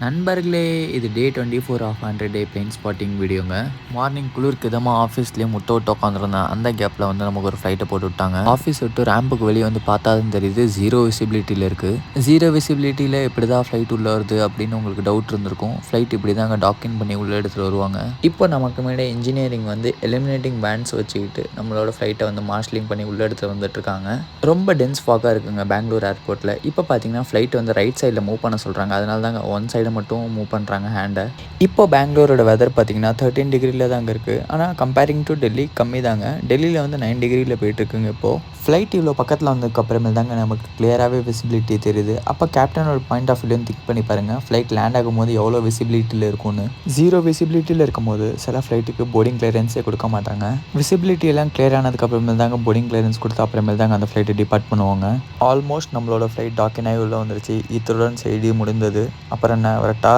நண்பர்களே, இது day 24 of 100 day plane spotting வீடியோங்க. மார்னிங் குளிருக்கு இதமாக ஆஃபீஸ்லேயே முட்டை விட்டு உட்காந்துருந்தேன். அந்த கேப்பில் வந்து நமக்கு ஒரு ஃப்ளைட்டை போட்டு விட்டாங்க. ஆஃபீஸ் விட்டு ரேம்புக்கு வெளியே வந்து பார்த்தா தான் தெரியுது, ஜீரோ விசிபிலிட்டியில் இருக்குது. ஜீரோ விசிபிலிட்டியில் எப்படி தான் ஃப்ளைட் உள்ளே வருது அப்படின்னு உங்களுக்கு டவுட் இருந்திருக்கும். ஃப்ளைட் இப்படி தாங்க டாக்கின் பண்ணி உள்ளே எடுத்துகிட்டு வருவாங்க. இப்போ நமக்கு முன்னாடி இன்ஜினியரிங் வந்து எலிமினேட்டிங் பேண்ட்ஸ் வச்சுக்கிட்டு நம்மளோட ஃப்ளைட்டை வந்து மார்ஷலிங் பண்ணி உள்ளே எடுத்துகிட்டு வந்துட்டுருக்காங்க. ரொம்ப டென்ஸ் ஃபாக்காக இருக்குங்க பெங்களூர் ஏர்போர்ட்டில். இப்போ பார்த்தீங்கன்னா ஃப்ளைட் வந்து ரைட் சைடில் மூவ் பண்ண சொல்கிறாங்க. அதனால தாங்க ஒன் சைடு மட்டும் மூவ் பண்ணுறாங்க ஹேண்டை. இப்போ பெங்களூரோட வெதர் பார்த்தீங்கன்னா 13 டிகிரியில் தாங்க இருக்குது. ஆனால் கம்பேரிங் டு டெல்லி கம்மி தாங்க. டெல்லியில் வந்து 9 டிகிரியில் போயிட்டுருக்குங்க. இப்போது ஃப்ளைட் இவ்வளோ பக்கத்தில் வந்ததுக்கப்புறமே தாங்க நமக்கு கிளியராகவே விசிபிலிட்டி தெரியுது. அப்போ கேப்டனோட பாயிண்ட் ஆஃப் வியூன்னு திங்க் பண்ணி பாருங்கள், ஃப்ளைட் லேண்ட் ஆகும்போது எவ்வளோ விசிபிலிட்டியில் இருக்கும்னு. ஜீரோ விசிபிலிட்டியில் இருக்கும்போது சில ஃப்ளைட்டுக்கு போர்டிங் கிளியரன்ஸே கொடுக்க மாட்டாங்க. விசிபிலிட்டி எல்லாம் கிளியர் ஆனதுக்கப்புறமே தாங்க போர்டிங் கிளியரன்ஸ் கொடுத்த அப்புறமே தாங்க அந்த ஃப்ளைட்டை டிபார்ட் பண்ணுவாங்க. ஆல்மோஸ்ட் நம்மளோட ஃப்ளைட் டாக்கின் ஆகி உள்ளே வந்துருச்சு. இத்துடன் செய்தி முடிந்தது. அப்புறம் என்ன வரட்டா?